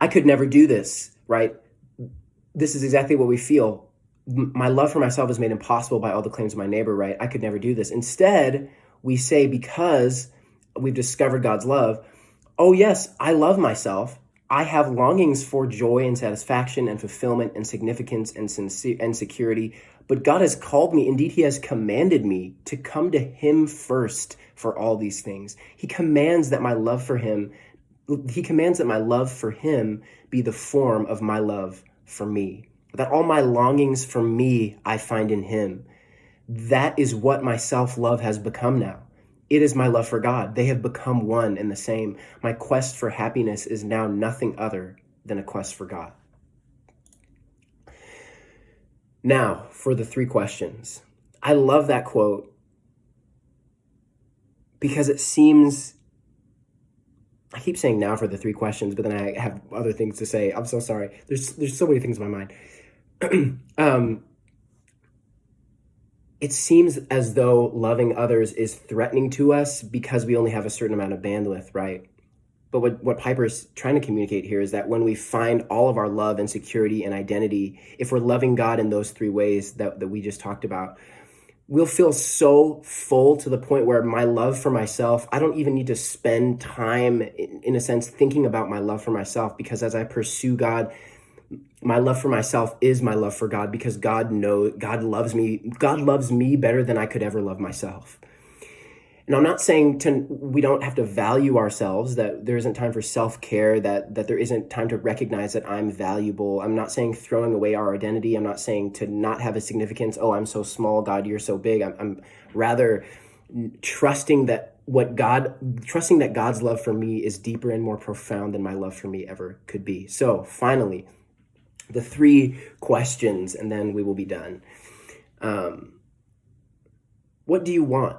I could never do this, right? This is exactly what we feel. My love for myself is made impossible by all the claims of my neighbor, right? I could never do this. Instead, we say, because we've discovered God's love, oh yes, I love myself. I have longings for joy and satisfaction and fulfillment and significance and security. But God has called me, indeed he has commanded me to come to him first for all these things. He commands that my love for him be the form of my love for me. That all my longings for me I find in him. That is what my self-love has become now. It is my love for God. They have become one and the same. My quest for happiness is now nothing other than a quest for God. Now, for the 3 questions. I love that quote because it seems, I keep saying now for the 3 questions, but then I have other things to say. I'm so sorry. There's so many things in my mind. it seems as though loving others is threatening to us because we only have a certain amount of bandwidth, right? But what Piper's trying to communicate here is that when we find all of our love and security and identity, if we're loving God in those three ways that we just talked about, we'll feel so full to the point where my love for myself, I don't even need to spend time, in a sense, thinking about my love for myself, because as I pursue God, my love for myself is my love for God, because God loves me better than I could ever love myself. And I'm not saying we don't have to value ourselves, that there isn't time for self-care, that there isn't time to recognize that I'm valuable. I'm not saying throwing away our identity. I'm not saying to not have a significance. Oh, I'm so small, God, you're so big. I'm rather trusting that God's love for me is deeper and more profound than my love for me ever could be. So finally, the three questions, and then we will be done. What do you want?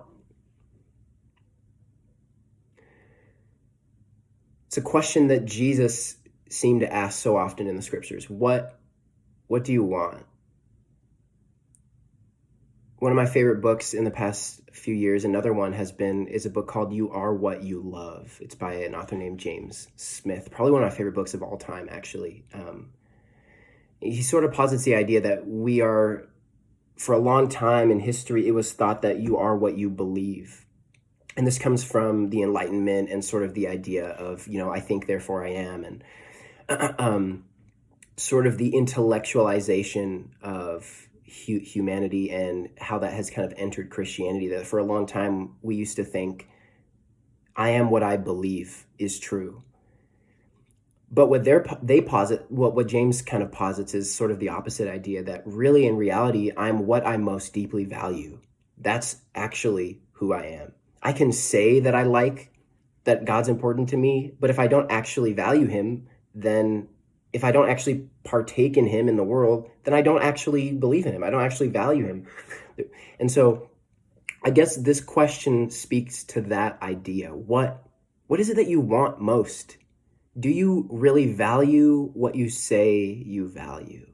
It's a question that Jesus seemed to ask so often in the scriptures. What do you want? One of my favorite books in the past few years, another one is a book called You Are What You Love. It's by an author named James Smith, probably one of my favorite books of all time, actually. He sort of posits the idea that we are, for a long time in history, it was thought that you are what you believe. And this comes from the Enlightenment and sort of the idea of, I think, therefore I am, and sort of the intellectualization of humanity and how that has kind of entered Christianity, that for a long time we used to think, I am what I believe is true. But what what James kind of posits is sort of the opposite idea, that really in reality, I'm what I most deeply value. That's actually who I am. I can say that that God's important to me, but if I don't actually value him, then if I don't actually partake in him in the world, then I don't actually believe in him. I don't actually value him. And so I guess this question speaks to that idea. What is it that you want most? Do you really value what you say you value?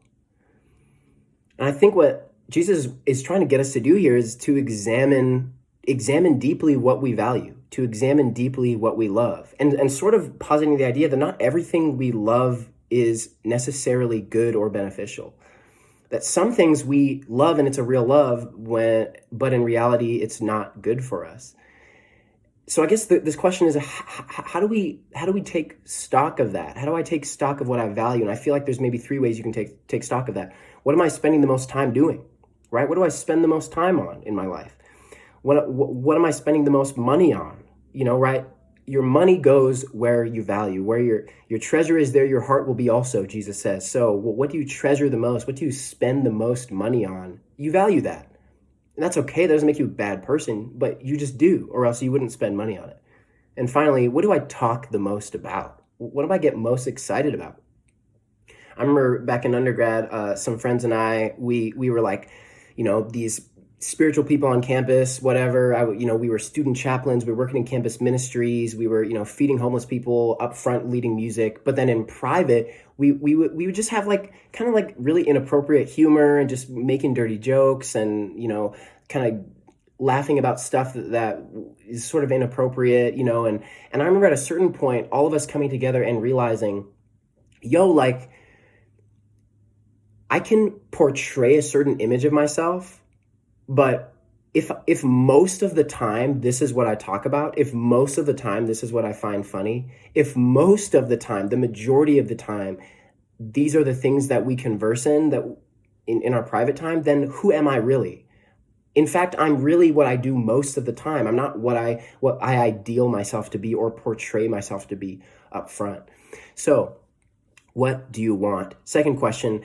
And I think what Jesus is trying to get us to do here is to examine deeply what we value, to examine deeply what we love, and sort of positing the idea that not everything we love is necessarily good or beneficial. That some things we love and it's a real love, but in reality, it's not good for us. So I guess this question is, how do we take stock of that? How do I take stock of what I value? And I feel like there's maybe three ways you can take stock of that. What am I spending the most time doing, right? What do I spend the most time on in my life? What am I spending the most money on? Right? Your money goes where you value. Where your treasure is, there your heart will be also, Jesus says. So what do you treasure the most? What do you spend the most money on? You value that. And that's okay. That doesn't make you a bad person, but you just do, or else you wouldn't spend money on it. And finally, what do I talk the most about? What do I get most excited about? I remember back in undergrad, some friends and I, we were like, these spiritual people on campus, whatever. We were student chaplains. We were working in campus ministries. We were, feeding homeless people, up front leading music. But then in private, we would just have kind of really inappropriate humor and just making dirty jokes and, kind of laughing about stuff that is sort of inappropriate, and I remember at a certain point, all of us coming together and realizing, I can portray a certain image of myself, but if most of the time this is what I talk about, if most of the time this is what I find funny, if most of the time, the majority of the time, these are the things that we converse in our private time, then who am I really? In fact, I'm really what I do most of the time. I'm not what I ideal myself to be or portray myself to be up front. So, what do you want? Second question.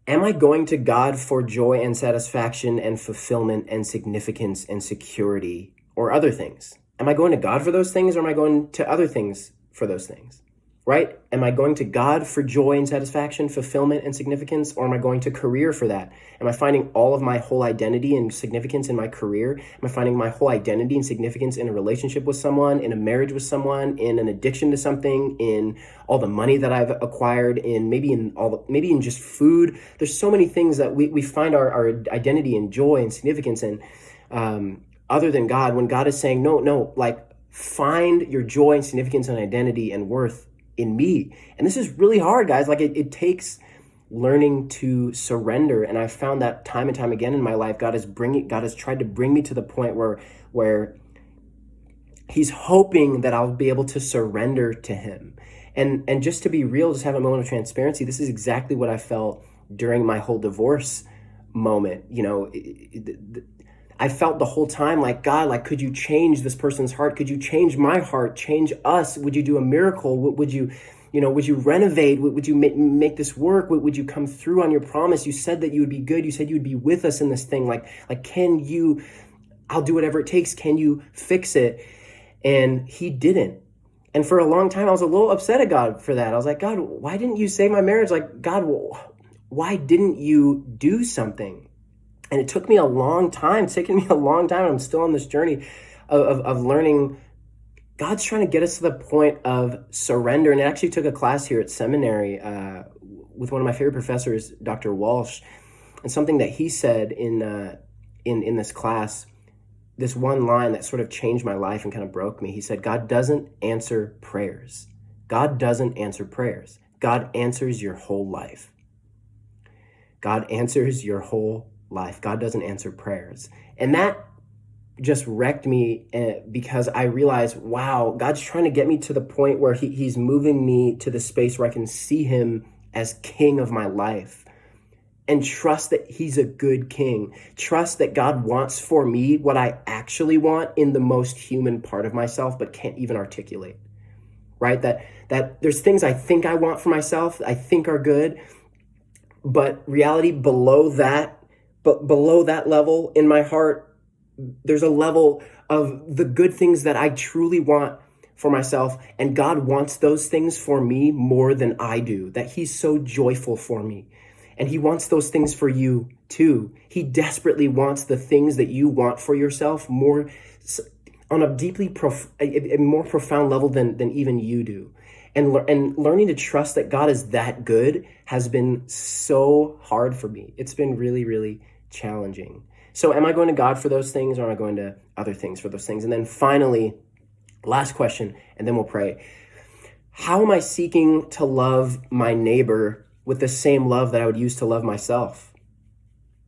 Am I going to God for joy and satisfaction and fulfillment and significance and security or other things? Am I going to God for those things, or am I going to other things for those things? right? Am I going to God for joy and satisfaction, fulfillment and significance, or am I going to career for that? Am I finding all of my whole identity and significance in my career? Am I finding my whole identity and significance in a relationship with someone, in a marriage with someone, in an addiction to something, in all the money that I've acquired, maybe in just food? There's so many things that we find our identity and joy and significance in, other than God, when God is saying, no, like, find your joy and significance and identity and worth in me. And this is really hard, guys. Like, it takes learning to surrender. And I've found that time and time again in my life, God has tried to bring me to the point where he's hoping that I'll be able to surrender to him. And just to be real, just have a moment of transparency, this is exactly what I felt during my whole divorce moment. I felt the whole time like, God, like, could you change this person's heart? Could you change my heart? Change us? Would you do a miracle? Would you renovate? Would you make this work? Would you come through on your promise? You said that you would be good. You said you would be with us in this thing. Like, I'll do whatever it takes. Can you fix it? And he didn't. And for a long time, I was a little upset at God for that. I was like, God, why didn't you save my marriage? Like, God, why didn't you do something? And it took me a long time. It's taken me a long time. I'm still on this journey of learning. God's trying to get us to the point of surrender. And I actually took a class here at seminary with one of my favorite professors, Dr. Walsh. And something that he said in this class, this one line that sort of changed my life and kind of broke me. He said, God doesn't answer prayers. God doesn't answer prayers. God answers your whole life. God answers your whole life. God doesn't answer prayers. And that just wrecked me because I realized, wow, God's trying to get me to the point where he's moving me to the space where I can see him as king of my life and trust that he's a good king. Trust that God wants for me what I actually want in the most human part of myself, but can't even articulate, right? That there's things I think I want for myself, I think are good, but reality below that level in my heart, there's a level of the good things that I truly want for myself. And God wants those things for me more than I do, that he's so joyful for me. And he wants those things for you too. He desperately wants the things that you want for yourself more on a more profound level than even you do. And learning to trust that God is that good has been so hard for me. It's been really, really challenging. So am I going to God for those things, or am I going to other things for those things? And then finally, last question, and then we'll pray. How am I seeking to love my neighbor with the same love that I would use to love myself?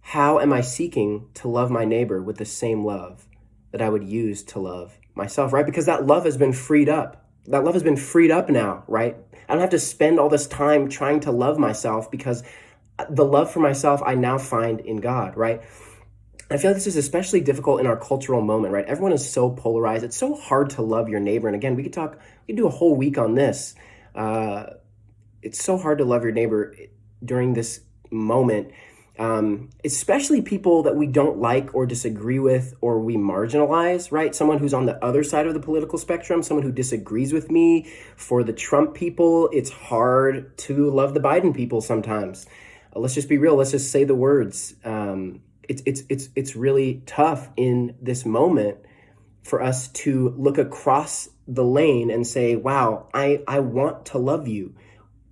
How am I seeking to love my neighbor with the same love that I would use to love myself, right? Because that love has been freed up. That love has been freed up now, right? I don't have to spend all this time trying to love myself, because the love for myself I now find in God, right? I feel like this is especially difficult in our cultural moment, right? Everyone is so polarized. It's so hard to love your neighbor. And again, we could do a whole week on this. It's so hard to love your neighbor during this moment, especially people that we don't like or disagree with or we marginalize, right? Someone who's on the other side of the political spectrum, someone who disagrees with me. For the Trump people, it's hard to love the Biden people sometimes. Let's just be real. Let's just say the words. It's really tough in this moment for us to look across the lane and say, wow, I want to love you.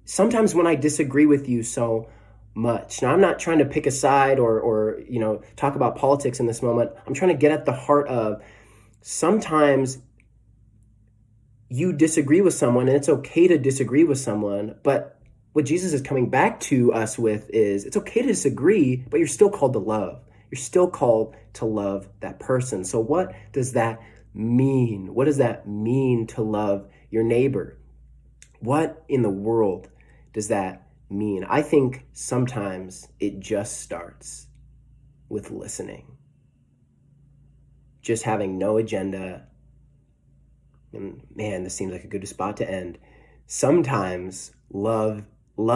Sometimes when I disagree with you so much. Now, I'm not trying to pick a side or talk about politics in this moment. I'm trying to get at the heart of, sometimes you disagree with someone, and it's okay to disagree with someone, but what Jesus is coming back to us with is, it's okay to disagree, but you're still called to love. You're still called to love that person. So what does that mean? What does that mean to love your neighbor? What in the world does that mean? I think sometimes it just starts with listening. Just having no agenda. And man, this seems like a good spot to end. Sometimes love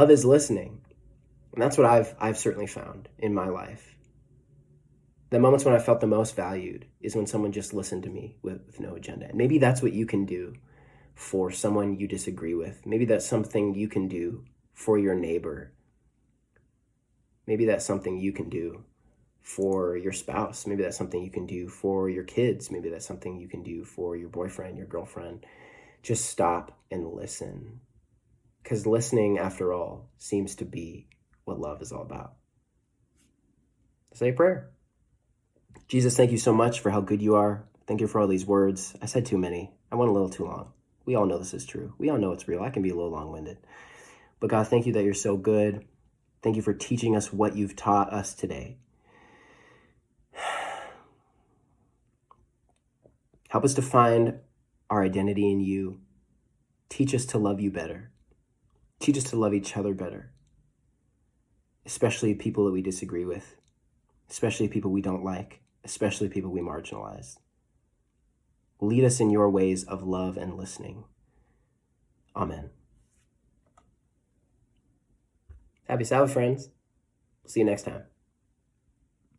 is listening. And that's what I've certainly found in my life. The moments when I felt the most valued is when someone just listened to me with no agenda. And maybe that's what you can do for someone you disagree with. Maybe that's something you can do for your neighbor. Maybe that's something you can do for your spouse. Maybe that's something you can do for your kids. Maybe that's something you can do for your boyfriend, your girlfriend. Just stop and listen. Because listening, after all, seems to be what love is all about. Say a prayer. Jesus, thank you so much for how good you are. Thank you for all these words. I said too many. I went a little too long. We all know this is true. We all know it's real. I can be a little long-winded. But God, thank you that you're so good. Thank you for teaching us what you've taught us today. Help us to find our identity in you. Teach us to love you better. Teach us to love each other better, especially people that we disagree with, especially people we don't like, especially people we marginalize. Lead us in your ways of love and listening. Amen. Happy Sabbath, friends. See you next time.